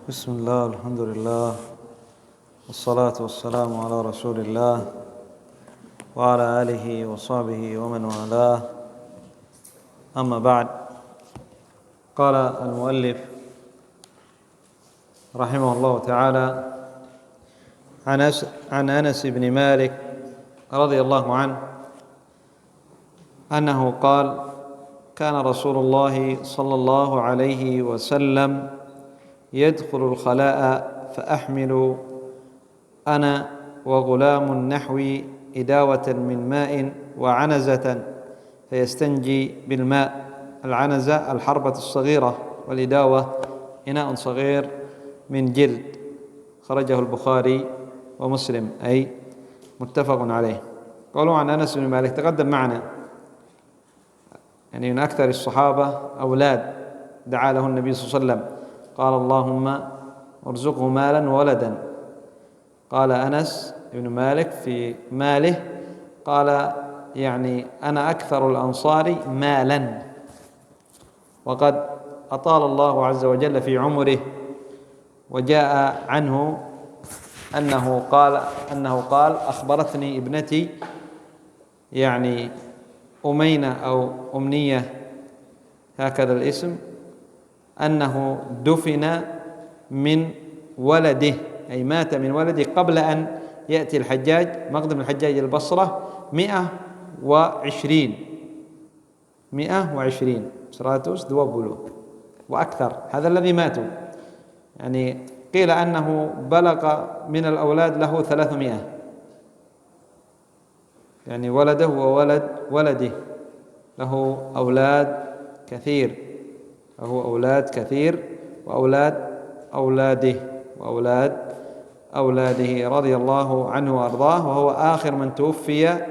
بسم الله، الحمد لله، والصلاة والسلام على رسول الله وعلى آله وصحبه ومن والاه. أما بعد، قال المؤلف رحمه الله تعالى عن أنس بن مالك رضي الله عنه أنه قال: كان رسول الله صلى الله عليه وسلم يدخل الخلاء فأحمل أنا وغلام نحوي إداوة من ماء وعنزة فيستنجي بالماء. العنزة الحربة الصغيرة، والإداوة إناء صغير من جلد. خرجه البخاري ومسلم، أي متفق عليه. قالوا عن أنس بن مالك تقدم معنا، يعني من أكثر الصحابة أولاد دعا له النبي صلى الله عليه وسلم، قال: اللهم ارزقه مالا وولدا. قال أنس بن مالك في ماله، قال: يعني أنا أكثر الأنصار مالا. وقد أطال الله عز وجل في عمره، وجاء عنه أنه قال: أخبرتني ابنتي، يعني أمينة أو أمنية، هكذا الاسم، أنه دفن من ولده، أي مات من ولده قبل أن يأتي الحجاج، مقدم الحجاج البصرة 120 سراتوس دوابلو وأكثر. هذا الذي ماتوا، يعني قيل أنه بلغ من الأولاد له 300، يعني ولده وولد ولده، له أولاد كثير، وأولاد أولاده رضي الله عنه وأرضاه. وهو آخر من توفي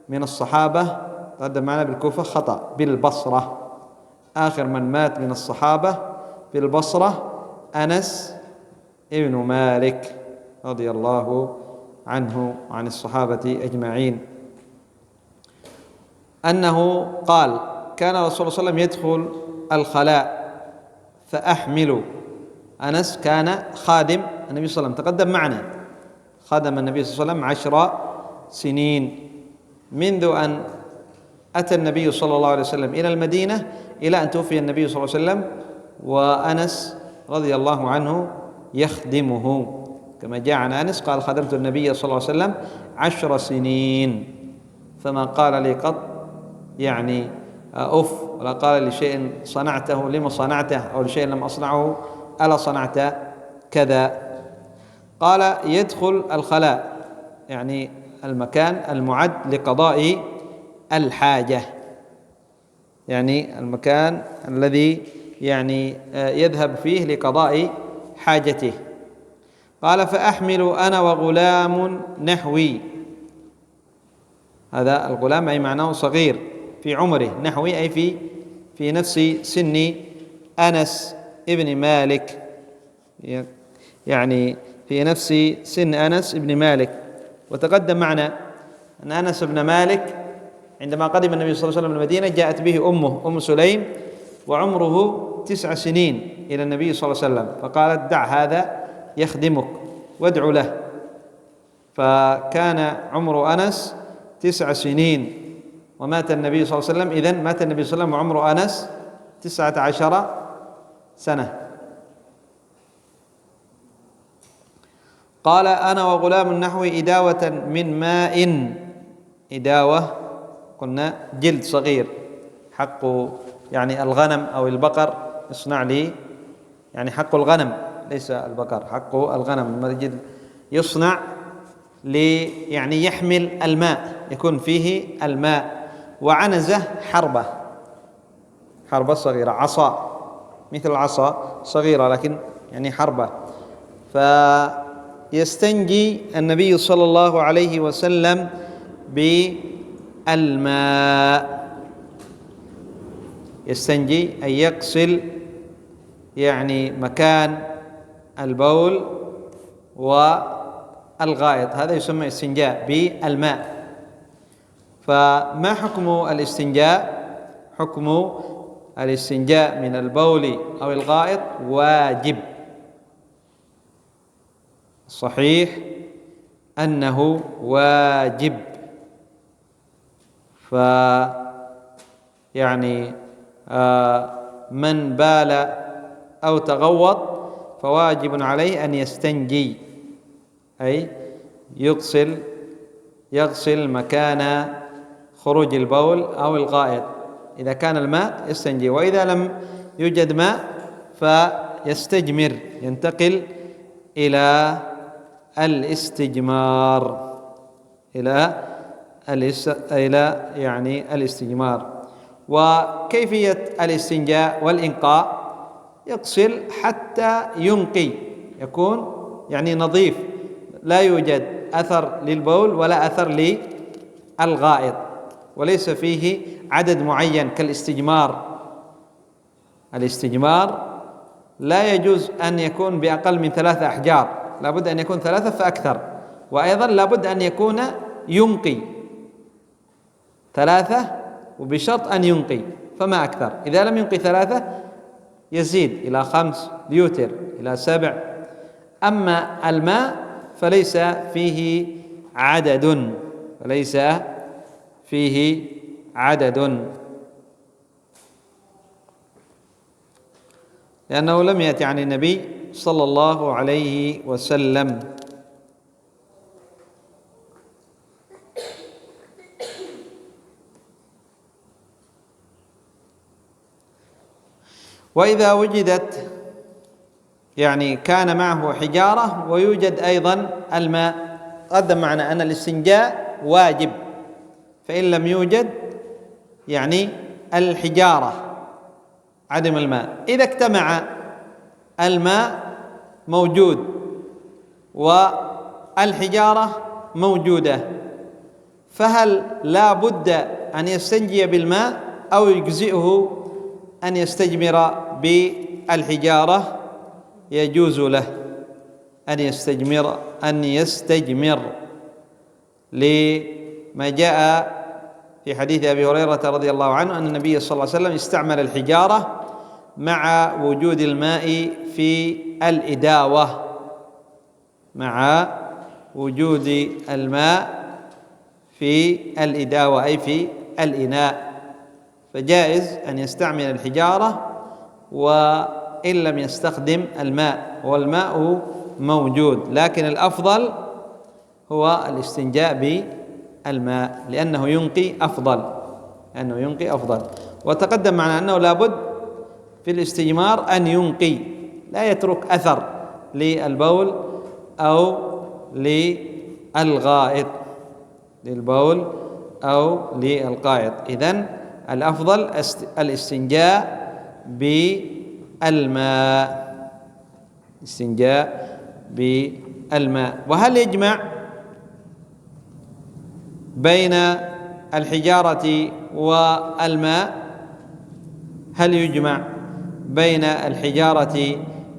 من الصحابة، تقدم معنا بالكوفة خطأ، بالبصرة. آخر من مات من الصحابة بالبصرة أنس ابن مالك رضي الله عنه وعن الصحابة أجمعين، أنه قال: كان رسول الله صلى الله عليه وسلم يدخل الخلاء فأحمل. أنس كان خادم النبي صلى الله عليه وسلم، تقدم معنا، خدم النبي صلى الله عليه وسلم 10 سنين، منذ أن أتى النبي صلى الله عليه وسلم إلى المدينة إلى أن توفي النبي صلى الله عليه وسلم، وأنس رضي الله عنه يخدمه، كما جاء عن أنس قال: خدمت النبي صلى الله عليه وسلم 10 سنين، فما قال لي قط يعني أف، ولا قال لشيء صنعته لما صنعته، أو لشيء لم أصنعه ألا صنعت كذا. قال: يدخل الخلاء، يعني المكان المعد لقضاء الحاجة، يعني المكان الذي يعني يذهب فيه لقضاء حاجته. قال: فأحمل أنا وغلام نحوي. هذا الغلام أي معناه صغير في عمره، نحوي أي في نفس سن أنس ابن مالك، يعني في نفس سن أنس ابن مالك. وتقدم معنا أن أنس بن مالك عندما قدم النبي صلى الله عليه وسلم المدينة جاءت به أمه أم سليم، وعمره 9 سنين إلى النبي صلى الله عليه وسلم، فقالت: دع هذا يخدمك وادع له. فكان عمر أنس 9 سنين، ومات النبي صلى الله عليه وسلم، إذن مات النبي صلى الله عليه وسلم وعمر أنس 19 سنة. قال: أنا وغلام نحوي إداوة من ماء. إداوة قلنا جلد صغير، حق يعني الغنم أو البقر يصنع لي، يعني حق الغنم ليس البقر، حق الغنم الجلد يصنع لي، يعني يحمل الماء، يكون فيه الماء. وعنزة حربة صغيرة، عصا مثل العصا صغيرة لكن يعني حربة. فيستنجي النبي صلى الله عليه وسلم بالماء، يستنجي أي يغسل يعني مكان البول والغائط، هذا يسمى استنجاء بالماء. فما حكم الاستنجاء؟ حكم الاستنجاء من البول أو الغائط واجب، الصحيح أنه واجب. يعني من بال أو تغوط فواجب عليه أن يستنجي، أي يغسل مكان خروج البول أو الغائط. إذا كان الماء يستنجي، وإذا لم يوجد ماء فيستجمر، ينتقل إلى الاستجمار، يعني الاستجمار. وكيفية الاستنجاء والإنقاء: يغسل حتى ينقي، يكون يعني نظيف، لا يوجد أثر للبول ولا أثر للغائط، وليس فيه عدد معين كالاستجمار. الاستجمار لا يجوز أن يكون بأقل من 3 أحجار، لابد أن يكون 3 فأكثر، وأيضا لابد أن يكون ينقي 3 وبشرط أن ينقي، فما أكثر. إذا لم ينقي 3 يزيد إلى 5، يوتر إلى 7. أما الماء فليس فيه عدد، لأنه لم يأتي عن النبي صلى الله عليه وسلم. وإذا وجدت، يعني كان معه حجارة ويوجد أيضا الماء، قدم معنا أن الاستنجاء واجب، فإن لم يوجد يعني الحجارة عدم الماء. إذا اجتمع الماء موجود والحجارة موجودة، فهل لا بد أن يستنجي بالماء أو يجزئه أن يستجمر بالحجارة؟ يجوز له أن يستجمر لما جاء في حديث أبي هريرة رضي الله عنه أن النبي صلى الله عليه وسلم استعمل الحجارة مع وجود الماء في الإداوة، أي في الإناء، فجائز أن يستعمل الحجارة وإن لم يستخدم الماء، والماء موجود، لكن الأفضل هو الاستنجاء بالماء لأنه ينقي أفضل. وتقدم معنا أنه لابد في الاستجمار أن ينقي، لا يترك أثر للبول أو للغائط، إذن الأفضل الاستنجاء بالماء. وهل يجمع بين الحجارة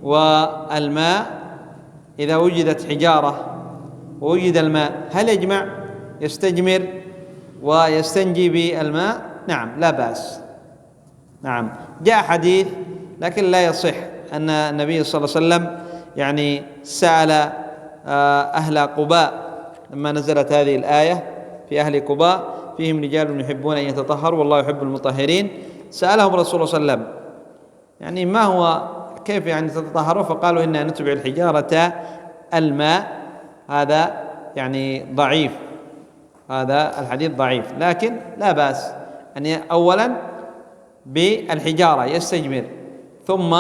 والماء؟ إذا وجدت حجارة ووجد الماء هل يجمع، يستجمر ويستنجي بالماء؟ نعم، لا بأس. نعم، جاء حديث لكن لا يصح أن النبي صلى الله عليه وسلم يعني سأل أهل قباء لما نزلت هذه الآية في أهل قباء فيهم رجال يحبون أن يتطهروا والله يحب المطهرين، سألهم الرسول صلى الله عليه وسلم يعني ما هو، كيف يعني تتطهروا؟ فقالوا إننا نتبع الحجارة الماء. هذا يعني ضعيف، هذا الحديث ضعيف، لكن لا بأس أن أولا بالحجارة يستجمر ثم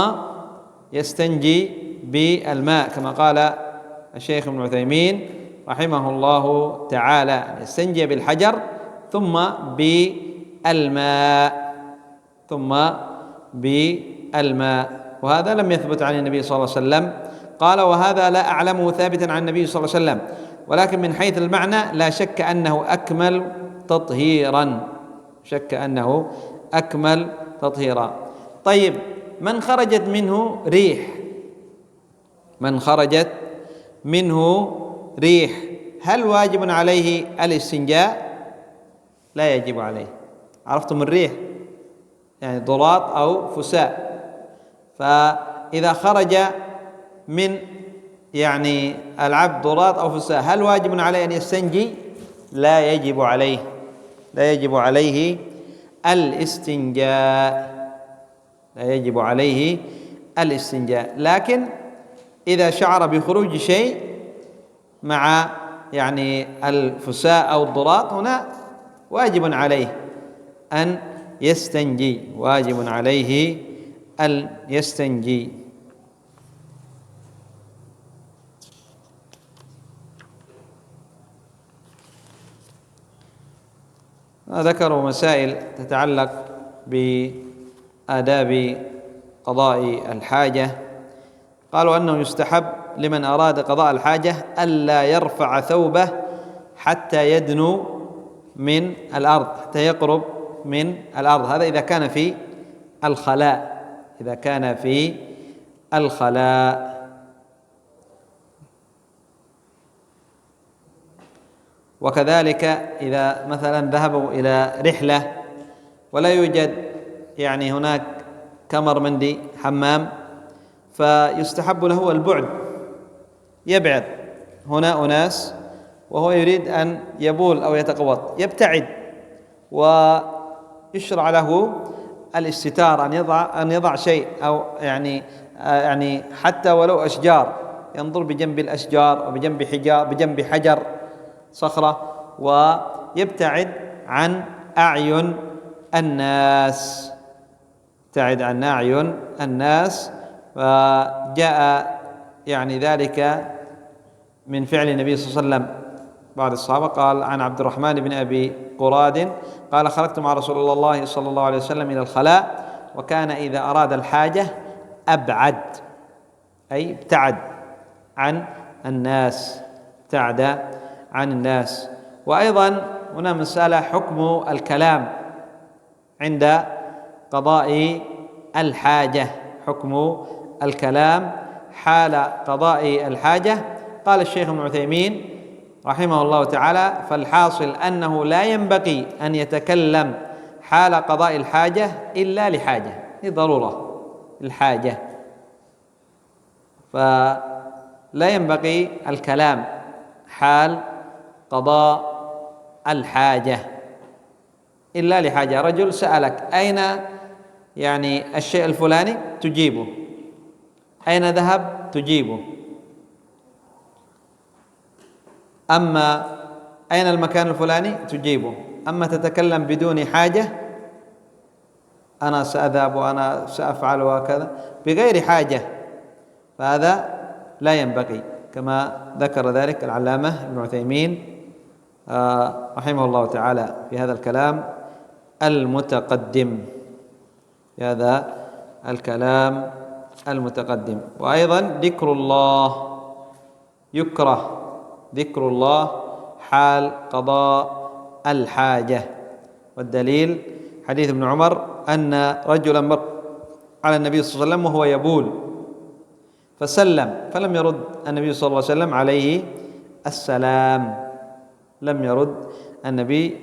يستنجي بالماء، كما قال الشيخ ابن عثيمين رحمه الله تعالى، يستنجي بالحجر ثم بالماء. وهذا لم يثبت عن النبي صلى الله عليه وسلم. قال: وهذا لا أعلمه ثابتا عن النبي صلى الله عليه وسلم، ولكن من حيث المعنى لا شك أنه أكمل تطهيرا. طيب، من خرجت منه ريح هل واجب عليه الاستنجاء؟ لا يجب عليه. عرفتم الريح يعني ضراط أو فساء، فإذا خرج من يعني العبد ضراط أو فساء، هل واجب عليه أن يستنجي؟ لا يجب عليه، لا يجب عليه الاستنجاء، لا يجب عليه الاستنجاء. لكن إذا شعر بخروج شيء مع يعني الفساء أو الضراط، هنا واجب عليه أن يستنجي، واجب عليه أن يستنجي. ذكروا مسائل تتعلق بآداب قضاء الحاجة. قالوا أنه يستحب لمن أراد قضاء الحاجة ألا يرفع ثوبه حتى يدنو من الأرض، حتى يقرب من الأرض. هذا إذا كان في الخلاء، إذا كان في الخلاء. وكذلك إذا مثلا ذهبوا إلى رحلة ولا يوجد يعني هناك كمر مندي حمام، فيستحب له البعد، يبعد. هنا أناس وهو يريد أن يبول أو يتقوط، يبتعد، ويشرع له الاستتار، أن يضع شيء، أو يعني حتى ولو أشجار، ينظر بجنب الأشجار بجنب حجر صخرة، ويبتعد عن أعين الناس، يبتعد عن أعين الناس. فجاء يعني ذلك من فعل النبي صلى الله عليه وسلم. بعض الصحابة قال عن عبد الرحمن بن أبي قراد قال: خرجت مع رسول الله صلى الله عليه وسلم إلى الخلاء، وكان إذا أراد الحاجة أبعد، أي ابتعد عن الناس، ابتعد عن الناس. وأيضا هنا مسألة حكم الكلام عند قضاء الحاجة، حكم الكلام حال قضاء الحاجة. قال الشيخ ابن عثيمين رحمه الله تعالى: فالحاصل أنه لا ينبغي أن يتكلم حال قضاء الحاجة إلا لحاجة، لضرورة الحاجة، فلا ينبغي الكلام حال قضاء الحاجة إلا لحاجة. رجل سألك: أين يعني الشيء الفلاني؟ تجيبه. أين ذهب؟ تجيبه. أما أين المكان الفلاني؟ تجيبه. أما تتكلم بدون حاجة: أنا سأذهب وأنا سأفعل وكذا، بغير حاجة، فهذا لا ينبغي، كما ذكر ذلك العلامة ابن عثيمين رحمه الله تعالى في هذا الكلام المتقدم، في هذا الكلام المتقدم. وأيضا ذكر الله يكره، ذكر الله حال قضاء الحاجة. والدليل حديث ابن عمر أن رجلا مر على النبي صلى الله عليه وسلم وهو يبول فسلم، فلم يرد النبي صلى الله عليه وسلم عليه السلام، لم يرد النبي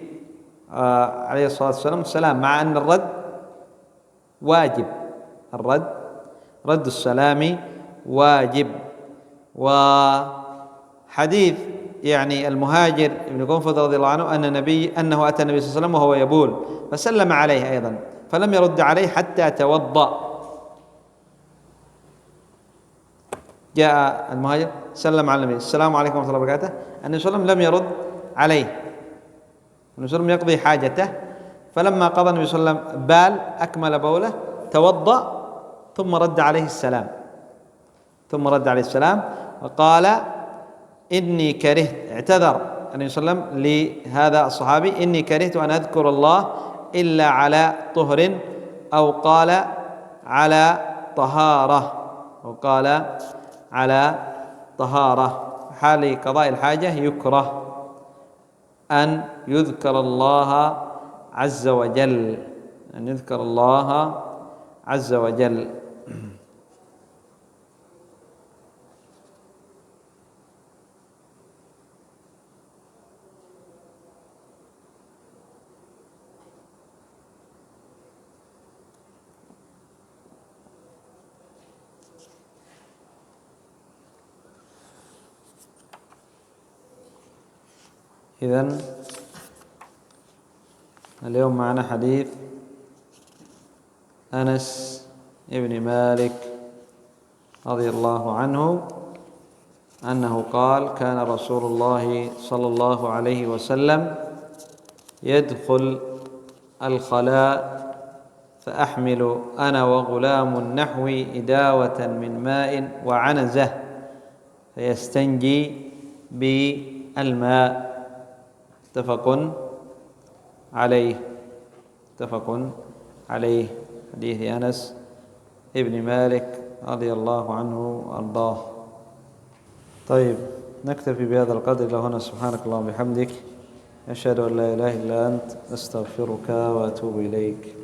عليه الصلاة والسلام السلام، مع أن الرد واجب، رد السلام واجب. وحديث يعني المهاجر ابن قنفذ رضي الله عنه أنه أتى النبي صلى الله عليه وسلم وهو يبول فسلم عليه أيضا، فلم يرد عليه حتى توضأ. جاء المهاجر سلم على النبي: السلام عليكم ورحمة الله وبركاته. النبي صلى الله عليه وسلم لم يرد عليه، النبي صلى الله عليه وسلم يقضي حاجته. فلما قضى النبي صلى الله عليه وسلم بال أكمل بوله توضأ، ثم رد عليه السلام، وقال: إني كرهت، اعتذر النبي صلى الله عليه وسلم لهذا الصحابي: إني كرهت أن أذكر الله إلا على طهر، أو قال على طهارة، حال قضاء الحاجة يكره أن يذكر الله عز وجل، إذن اليوم معنا حديث أنس بن مالك رضي الله عنه أنه قال: كان رسول الله صلى الله عليه وسلم يدخل الخلاء فأحمل أنا وغلام نحوي إداوة من ماء وعنزة فيستنجي بالماء. متفق عليه. حديث أنس ابن مالك رضي الله عنه وأرضاه. طيب، نكتفي بهذا القدر لهنا. سبحانك اللهم وبحمدك، أشهد أن لا إله إلا أنت، أستغفرك وأتوب إليك.